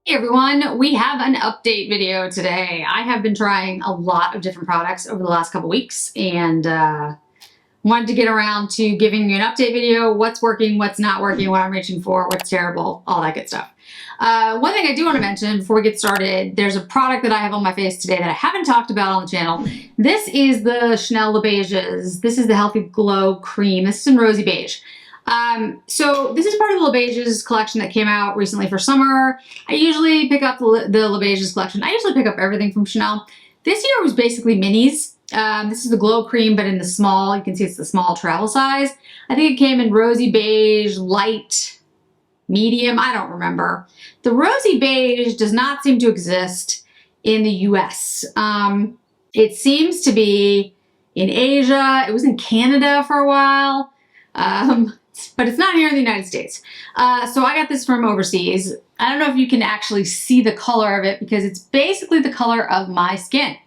Hey everyone, we have an update video today. I have been trying a lot of different products over the last couple weeks and wanted to get around to giving you an update video, what's working, what's not working, what I'm reaching for, what's terrible, all that good stuff. One thing I do want to mention before we get started, there's a product that I have on my face today that I haven't talked about on the channel. This is the Chanel Beiges. This is the Healthy Glow Cream. This is in Rosy Beige. So this is part of the Beiges collection that came out recently for summer. I usually pick up the Beiges collection. I usually pick up everything from Chanel. This year was basically minis. This is the Glow Cream, but in the small. You can see it's the small travel size. I think it came in Rosy Beige, light, medium. I don't remember. The Rosy Beige does not seem to exist in the US. It seems to be in Asia. It was in Canada for a while. But it's not here in the United States. So I got this from overseas. I don't know if you can actually see the color of it because it's basically the color of my skin.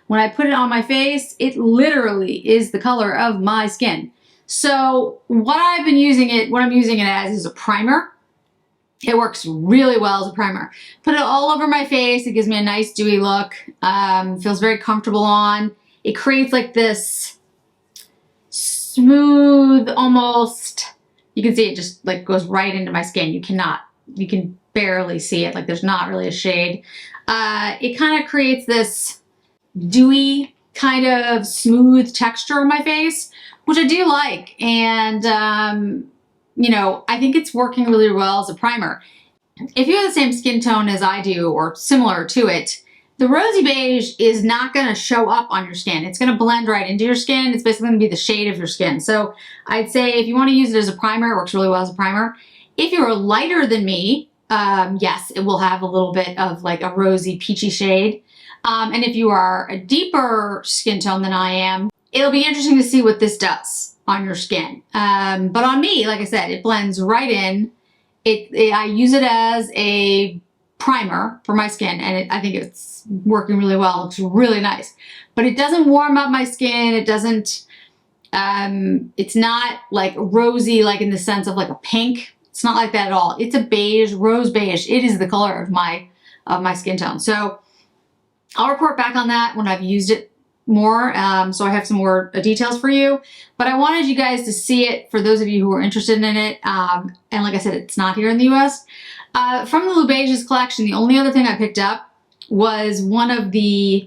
When I put it on my face, it literally is the color of my skin. So what I'm using it as is a primer. It works really well as a primer. Put it all over my face. It gives me a nice dewy look. Feels very comfortable on. It creates like this smooth, almost, you can see it just like goes right into my skin. You can barely see it. Like there's not really a shade. It kind of creates this dewy kind of smooth texture on my face, which I do like. And, you know, I think it's working really well as a primer. If you have the same skin tone as I do or similar to it, the Rosy Beige is not going to show up on your skin. It's going to blend right into your skin. It's basically going to be the shade of your skin. So I'd say if you want to use it as a primer, it works really well as a primer. If you're lighter than me, yes, it will have a little bit of like a rosy peachy shade. And if you are a deeper skin tone than I am, it'll be interesting to see what this does on your skin. But on me, like I said, it blends right in. I use it as a primer for my skin, and I think it's working really well. It's really nice, but it doesn't warm up my skin. It doesn't, it's not like rosy, like in the sense of like a pink. It's not like that at all. It's a beige, rose beige. It is the color of my skin tone. So I'll report back on that when I've used it more. So I have some more details for you, but I wanted you guys to see it for those of you who are interested in it. And like I said, it's not here in the US. From the Beiges collection, the only other thing I picked up was one of the,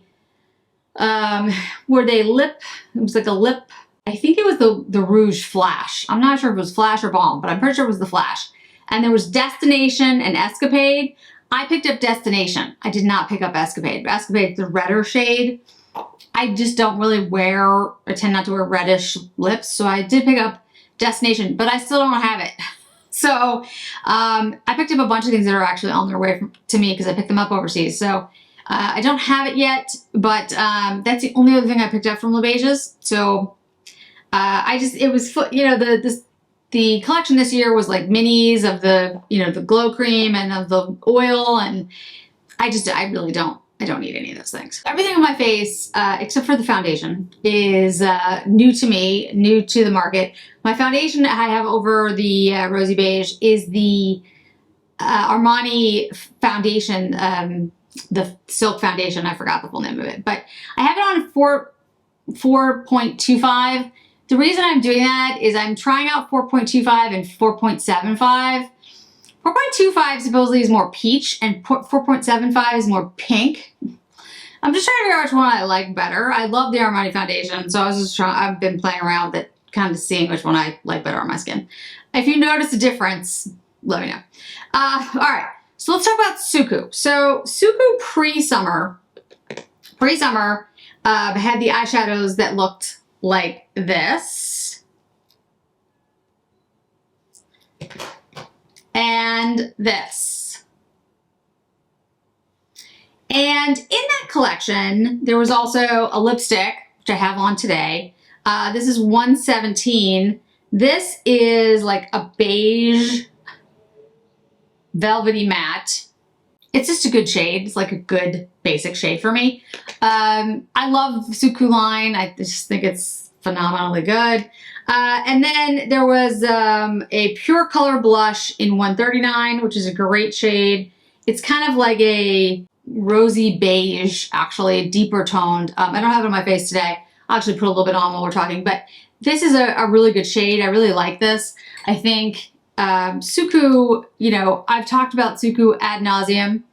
where they it was like a lip, I think it was the Rouge Flash. I'm not sure if it was Flash or Balm, but I'm pretty sure it was the Flash. And there was Destination and Escapade. I picked up Destination. I did not pick up Escapade. Escapade's the redder shade. I just don't really I tend not to wear reddish lips, so I did pick up Destination, but I still don't have it. So I picked up a bunch of things that are actually on their way to me because I picked them up overseas. So I don't have it yet, but that's the only other thing I picked up from Beiges. So it was, you know, the collection this year was like minis of the, you know, the Glow Cream and of the oil, and I don't need any of those things. Everything on my face, except for the foundation, is new to me, new to the market. My foundation I have over the Rosy Beige is the Armani foundation, the Silk foundation. I forgot the full name of it, but I have it on 4.25. The reason I'm doing that is I'm trying out 4.25 and 4.75. 4.25 supposedly is more peach and 4.75 is more pink. I'm just trying to figure out which one I like better. I love the Armani foundation, so I've been playing around with it, kind of seeing which one I like better on my skin. If you notice a difference, let me know. All right, so let's talk about Suqqu. So Suqqu pre-summer had the eyeshadows that looked like this. And this. And in that collection, there was also a lipstick, which I have on today. This is 117. This is like a beige, velvety matte. It's just a good shade. It's like a good basic shade for me. I love Suqqu line. I just think it's phenomenally good. And then there was a Pure Color Blush in 139, which is a great shade. It's kind of like a rosy beige, actually, deeper toned. I don't have it on my face today. I'll actually put a little bit on while we're talking, but this is a really good shade. I really like this. I think Suqqu, you know, I've talked about Suqqu ad nauseum,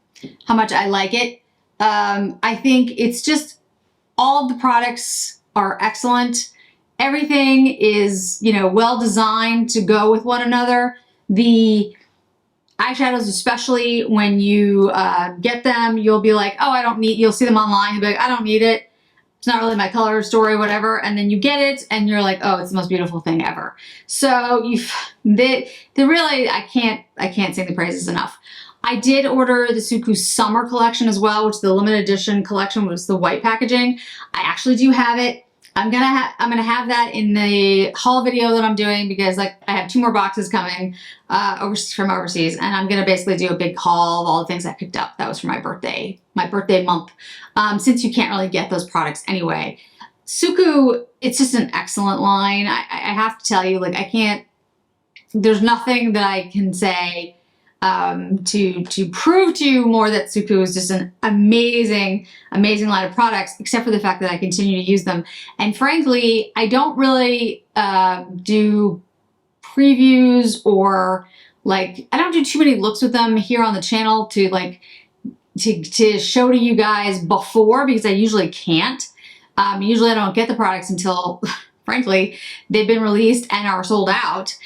how much I like it. I think it's just, all of the products are excellent. Everything is, you know, well designed to go with one another. The eyeshadows, especially when you get them, you'll be like, oh, I don't need, you'll see them online, you'll be like, I don't need it. It's not really my color story, whatever. And then you get it and you're like, oh, it's the most beautiful thing ever. So they really, I can't sing the praises enough. I did order the Suqqu summer collection as well, which is the limited edition collection, was the white packaging. I actually do have it. I'm gonna have that in the haul video that I'm doing, because like I have 2 more boxes coming from overseas, and I'm gonna basically do a big haul of all the things I picked up. That was for my birthday month. Since you can't really get those products anyway. Suqqu, it's just an excellent line. I have to tell you, like there's nothing that I can say to prove to you more that Suqqu is just an amazing line of products, except for the fact that I continue to use them. And frankly, I don't really do previews, or like, I don't do too many looks with them here on the channel to like, to show to you guys before, because I usually can't. Usually I don't get the products until frankly, they've been released and are sold out.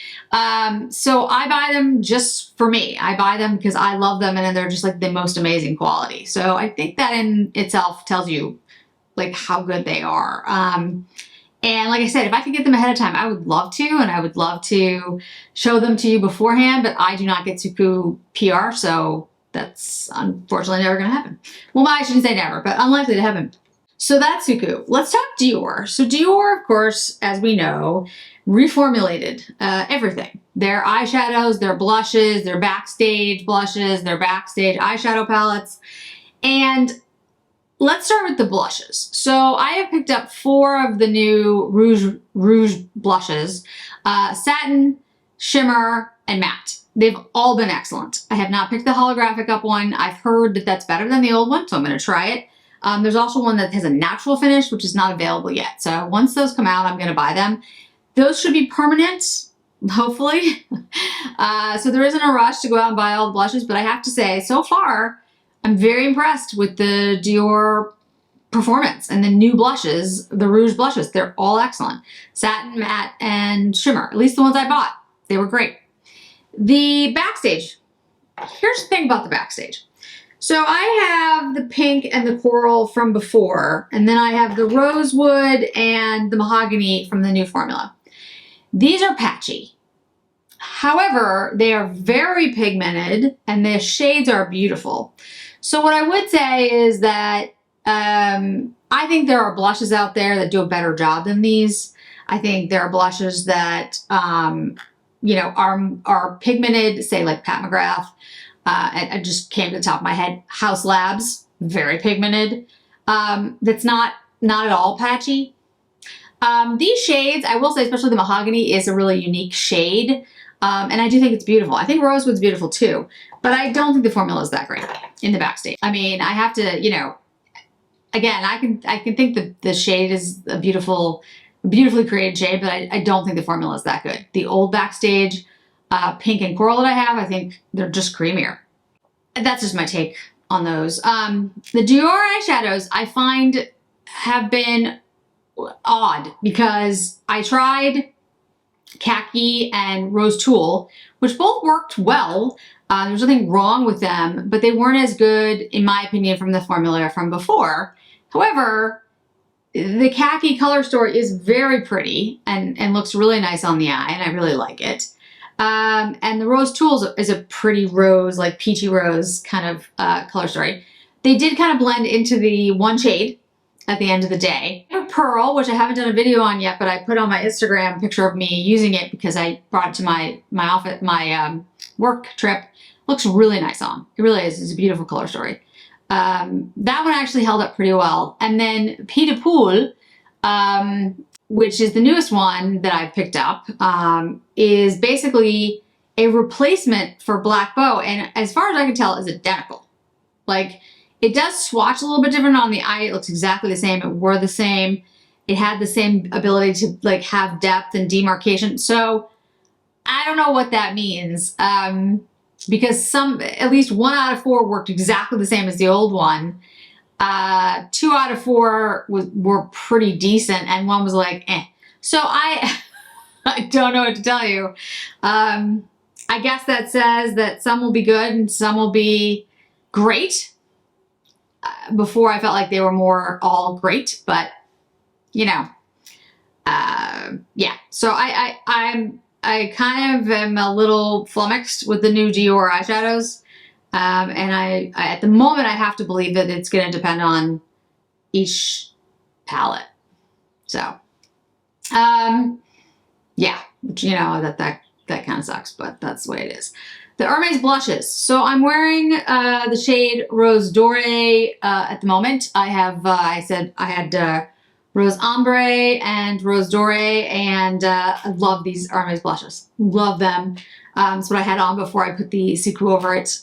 So I buy them just for me. I buy them because I love them, and they're just like the most amazing quality. So I think that in itself tells you like how good they are. And like I said, if I could get them ahead of time, I would love to, and I would love to show them to you beforehand, but I do not get Suqqu PR, so that's unfortunately never gonna happen. Well, I shouldn't say never, but unlikely to happen. So that's Suqqu. Let's talk Dior. So Dior, of course, as we know, reformulated everything. Their eyeshadows, their blushes, their backstage blushes, their backstage eyeshadow palettes. And let's start with the blushes. So I have picked up 4 of the new Rouge blushes, satin, shimmer, and matte. They've all been excellent. I have not picked the holographic up one. I've heard that that's better than the old one, so I'm gonna try it. There's also one that has a natural finish, which is not available yet. So once those come out, I'm going to buy them. Those should be permanent, hopefully. So there isn't a rush to go out and buy all the blushes, but I have to say, so far, I'm very impressed with the Dior performance and the new blushes, the Rouge blushes. They're all excellent. Satin, matte, and shimmer. At least the ones I bought. They were great. The backstage. Here's the thing about the backstage. So I have the pink and the coral from before, and then I have the rosewood and the mahogany from the new formula. These are patchy. However, they are very pigmented, and the shades are beautiful. So what I would say is that I think there are blushes out there that do a better job than these. I think there are blushes that you know, are pigmented, say like Pat McGrath. It just came to the top of my head. House Labs, very pigmented. That's not at all patchy. These shades, I will say, especially the mahogany, is a really unique shade. And I do think it's beautiful. I think rosewood's beautiful too, but I don't think the formula is that great in the backstage. I mean, I have to, you know, again, I can think that the shade is a beautifully created shade, but I don't think the formula is that good. The old backstage pink and coral that I have, I think they're just creamier. And that's just my take on those. The Dior eyeshadows I find have been odd, because I tried Khaki and Rose Tulle, which both worked well. There's nothing wrong with them, but they weren't as good, in my opinion, from the formula from before. However, the Khaki color story is very pretty and looks really nice on the eye, and I really like it. And the Rose Tulle is a pretty rose, like peachy rose kind of color story. They did kind of blend into the one shade at the end of the day. I have a pearl, which I haven't done a video on yet, but I put on my Instagram a picture of me using it because I brought it to my work trip. Looks really nice on. It really is. It's a beautiful color story. That one actually held up pretty well. And then Pied de Poule, which is the newest one that I've picked up, is basically a replacement for Black Bow, and as far as I can tell, is identical. Like, it does swatch a little bit different on the eye. It looks exactly the same. It wore the same. It had the same ability to like have depth and demarcation. So I don't know what that means. Because at least 1 out of 4 worked exactly the same as the old one. 2 out of 4 were pretty decent, and 1 was like, eh. So I don't know what to tell you. I guess that says that some will be good and some will be great. Before I felt like they were more all great, but you know, yeah. So I kind of am a little flummoxed with the new Dior eyeshadows. And I at the moment, I have to believe that it's going to depend on each palette. So, yeah, you know, that kind of sucks, but that's the way it is. The Hermes blushes. So I'm wearing the shade Rose Doré at the moment. I have, I said I had Rose Ombre and Rose Doré, and I love these Hermes blushes. Love them. It's what I had on before I put the Suqqu over it.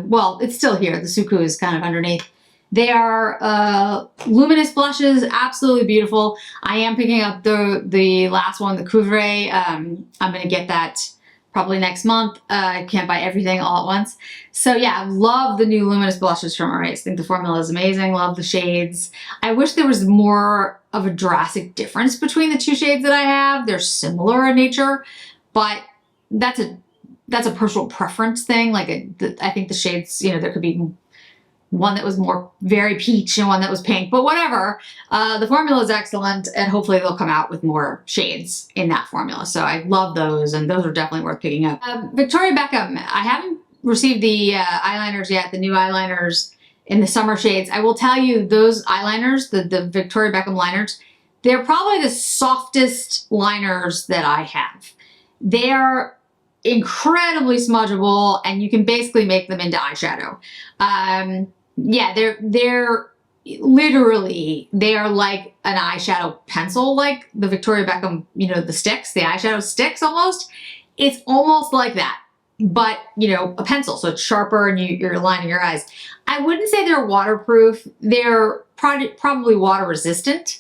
Well, it's still here. The Suqqu is kind of underneath. They are luminous blushes, absolutely beautiful. I am picking up the last one, the Couvre. I'm going to get that probably next month. I can't buy everything all at once. So yeah, love the new luminous blushes from Hermes. I think the formula is amazing. Love the shades. I wish there was more of a drastic difference between the 2 shades that I have. They're similar in nature, but that's a personal preference thing. Like I think the shades, you know, there could be one that was more very peach and one that was pink, but whatever. The formula is excellent, and hopefully they'll come out with more shades in that formula. So I love those, and those are definitely worth picking up. Victoria Beckham, I haven't received the eyeliners yet, the new eyeliners in the summer shades. I will tell you, those eyeliners, the Victoria Beckham liners, they're probably the softest liners that I have. They're incredibly smudgeable, and you can basically make them into eyeshadow. Yeah, they're literally, they are like an eyeshadow pencil, like the Victoria Beckham, you know, the sticks, the eyeshadow sticks almost. It's almost like that, but you know, a pencil, so it's sharper and you're lining your eyes. I wouldn't say they're waterproof. They're probably water resistant.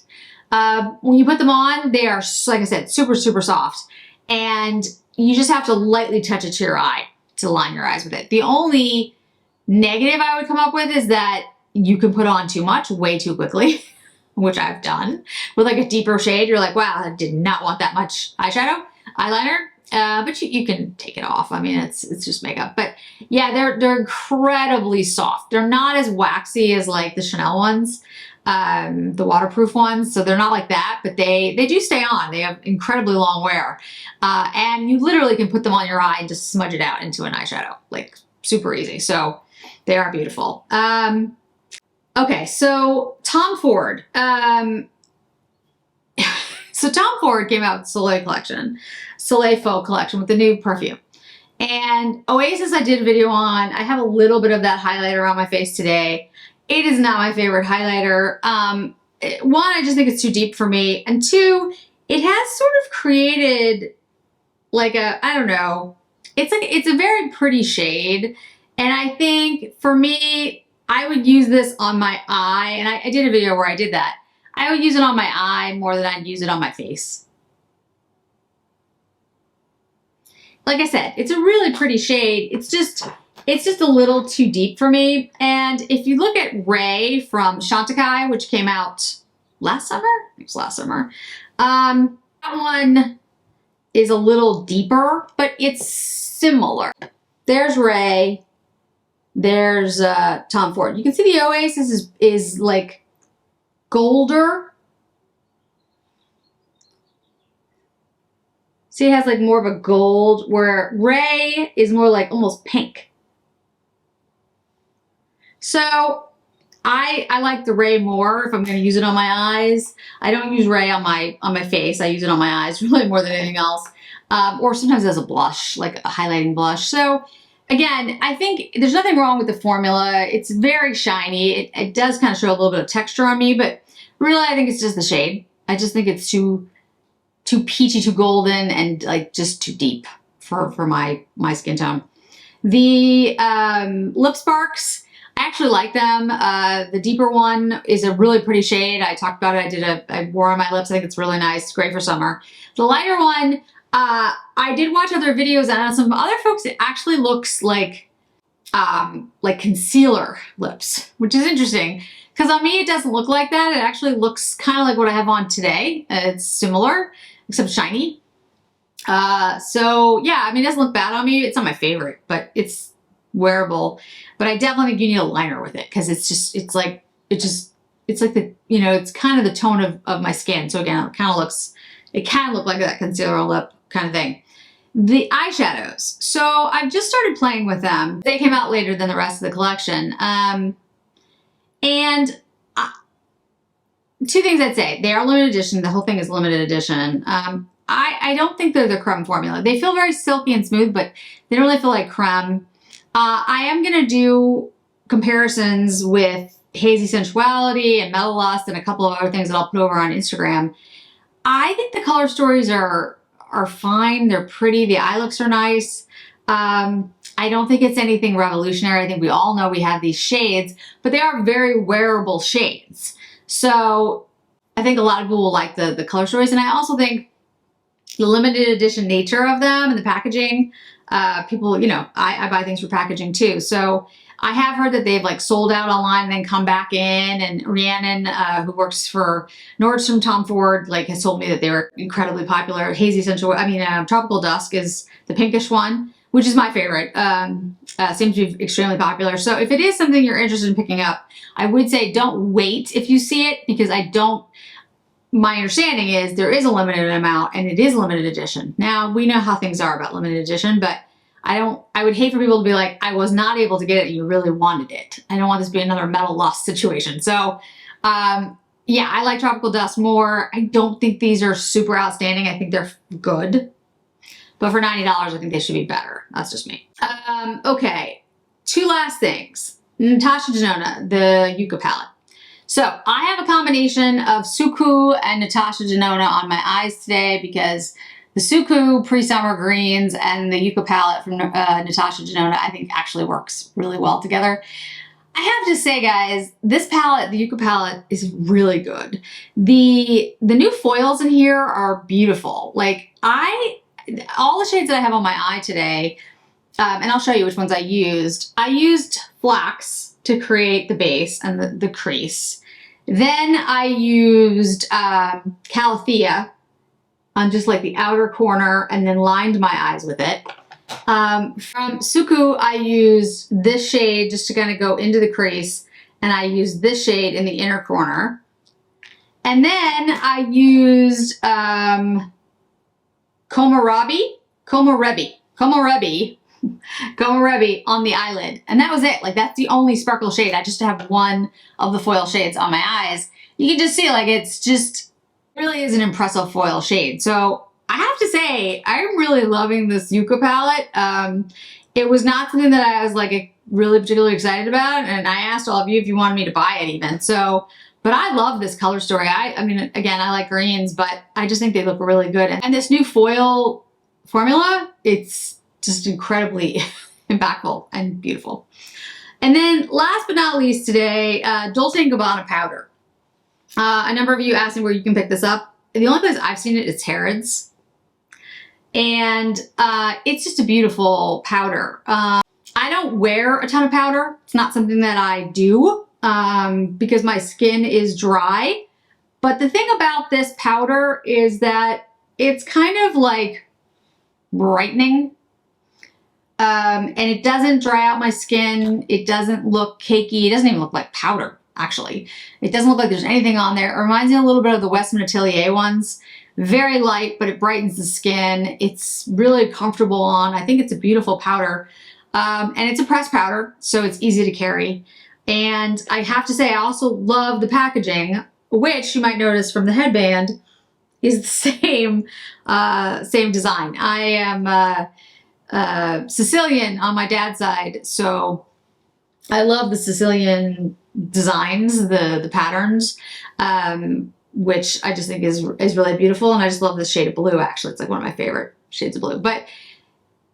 When you put them on, they are, like I said, super, super soft, and you just have to lightly touch it to your eye to line your eyes with it. The only negative I would come up with is that you can put on too much way too quickly, which I've done. With like a deeper shade, you're like, wow, I did not want that much eyeliner. But you can take it off. I mean, it's just makeup. But yeah, they're incredibly soft. They're not as waxy as like the Chanel ones, the waterproof ones. So they're not like that, but they do stay on. They have incredibly long wear. And you literally can put them on your eye and just smudge it out into an eyeshadow, like super easy. So they are beautiful. Okay, so Tom Ford. So Tom Ford came out with Soleil Faux collection with the new perfume. And Oasis I did a video on. I have a little bit of that highlighter on my face today. It is not my favorite highlighter. One, I just think it's too deep for me. And 2, it has sort of created like I don't know. It's a very pretty shade. And I think for me, I would use this on my eye. And I did a video where I did that. I would use it on my eye more than I'd use it on my face. Like I said, it's a really pretty shade. It's just a little too deep for me. And if you look at Ray from Chantecaille, which came out last summer, it was last summer, that one is a little deeper, but it's similar. There's Ray. There's Tom Ford. You can see the Oasis is like golder. See, it has like more of a gold, where Ray is more like almost pink. So I like the Ray more if I'm going to use it on my eyes. I don't use Ray on my face. I use it on my eyes really more than anything else. Or sometimes as a blush, like a highlighting blush. So again, I think there's nothing wrong with the formula. It's very shiny. It does kind of show a little bit of texture on me, but really I think it's just the shade. I just think it's too peachy, too golden, and like just too deep for my skin tone. The Lip Sparks, I actually like them. The deeper one is a really pretty shade. I talked about it. I wore on my lips. I think it's really nice. Great for summer. The lighter one, I did watch other videos, and on some other folks, it actually looks like concealer lips, which is interesting. Because on me, it doesn't look like that. It actually looks kind of like what I have on today. It's similar, except shiny. So yeah, I mean, it doesn't look bad on me. It's not my favorite, but it's wearable. But I definitely think you need a liner with it, because it's like the, you know, it's kind of the tone of my skin. So again, it kind of look like that concealer lip kind of thing. The eyeshadows. So I've just started playing with them. They came out later than the rest of the collection. And two things I'd say. They are limited edition. The whole thing is limited edition. I don't think they're the creme formula. They feel very silky and smooth, but they don't really feel like creme. I am going to do comparisons with Hazy Sensuality and Metal Lust and a couple of other things that I'll put over on Instagram. I think the color stories are fine. They're pretty. The eye looks are nice. I don't think it's anything revolutionary. I think we all know we have these shades, but they are very wearable shades. So I think a lot of people will like the color stories. And I also think the limited edition nature of them and the packaging, people, you know, I buy things for packaging too. So I have heard that they've like sold out online and then come back in, and Rhiannon, who works for Nordstrom, Tom Ford, like has told me that they were incredibly popular. Hazy Sensual, Tropical Dusk is the pinkish one, which is my favorite. Seems to be extremely popular. So if it is something you're interested in picking up, I would say don't wait if you see it, because my understanding is there is a limited amount and it is limited edition. Now, we know how things are about limited edition, but I would hate for people to be like, I was not able to get it and you really wanted it. I don't want this to be another Metal Lust situation. So, yeah, I like Tropical Dust more. I don't think these are super outstanding. I think they're good. But for $90, I think they should be better. That's just me. Okay, two last things. Natasha Denona, the Yucca palette. So I have a combination of Suqqu and Natasha Denona on my eyes today, because the Suqqu pre-summer greens and the Yucca palette from Natasha Denona, I think actually works really well together. I have to say, guys, this palette, the Yucca palette, is really good. The new foils in here are beautiful. Like, all the shades that I have on my eye today, and I'll show you which ones I used. I used Flax to create the base and the crease. Then I used Calathea on just like the outer corner, and then lined my eyes with it. From Suqqu, I used this shade just to kind of go into the crease, and I used this shade in the inner corner. And then I used Komorebi on the eyelid. And that was it. Like, that's the only sparkle shade. I just have one of the foil shades on my eyes. You can just see, like, it really is an impressive foil shade. So I have to say, I'm really loving this Yucca palette. It was not something that I was like really particularly excited about. And I asked all of you if you wanted me to buy it even. So, but I love this color story. I mean, again, I like greens, but I just think they look really good. And this new foil formula, it's just incredibly impactful and beautiful. And then last but not least today, Dolce Gabbana powder. A number of you asked me where you can pick this up. The only place I've seen it is Harrods. And it's just a beautiful powder. I don't wear a ton of powder. It's not something that I do because my skin is dry. But the thing about this powder is that it's kind of like brightening. And it doesn't dry out my skin. It doesn't look cakey. It doesn't even look like powder, actually. It doesn't look like there's anything on there. It reminds me a little bit of the Westman Atelier ones. Very light, but it brightens the skin. It's really comfortable on. I think it's a beautiful powder. And it's a pressed powder, so it's easy to carry. And I have to say, I also love the packaging, which you might notice from the headband is the same design. I am Sicilian on my dad's side, so I love the Sicilian designs, the patterns, which I just think is really beautiful. And I just love this shade of blue, actually. It's like one of my favorite shades of blue. But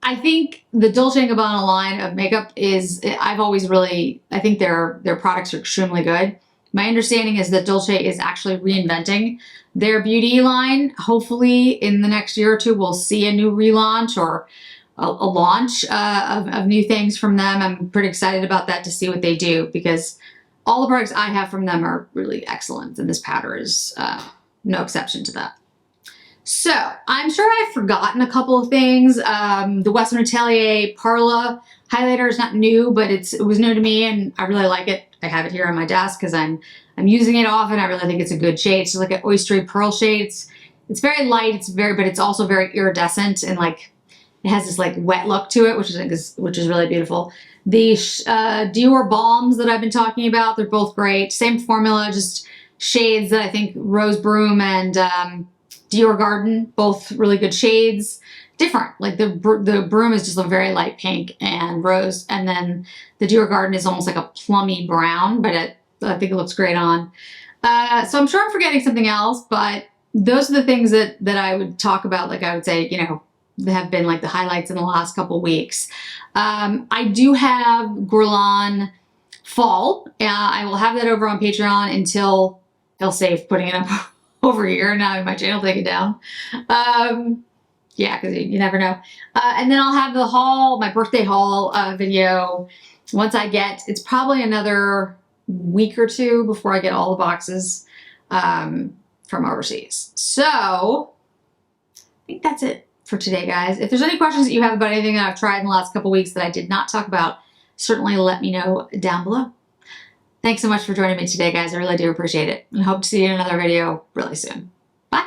I think the Dolce Gabbana line of makeup is, I've always really, I think their products are extremely good. My understanding is that Dolce is actually reinventing their beauty line. Hopefully in the next year or two, we'll see a new relaunch or a launch of new things from them. I'm pretty excited about that to see what they do, because all the products I have from them are really excellent, and this powder is no exception to that. So I'm sure I've forgotten a couple of things. The Western Atelier Parla highlighter is not new, but it was new to me, and I really like it. I have it here on my desk because I'm using it often. I really think it's a good shade. It's like an oystery pearl shade. It's very light. But it's also very iridescent, and like it has this like wet look to it, which is really beautiful. The Dior balms that I've been talking about, they're both great. Same formula, just shades that I think Rose Broom and Dior Garden, both really good shades. Different, like the Broom is just a very light pink and rose, and then the Dior Garden is almost like a plummy brown, but I think it looks great on. So I'm sure I'm forgetting something else, but those are the things that I would talk about. Like I would say, you know, have been like the highlights in the last couple weeks. I do have Guerlain Fall. I will have that over on Patreon until they'll save putting it up over here. Now I have my channel taken down. Yeah, because you never know. And then I'll have the haul, my birthday haul video once I get, it's probably another week or two before I get all the boxes from overseas. So I think that's it for today, guys. If there's any questions that you have about anything that I've tried in the last couple weeks that I did not talk about, certainly let me know down below. Thanks so much for joining me today, guys. I really do appreciate it, and hope to see you in another video really soon. Bye.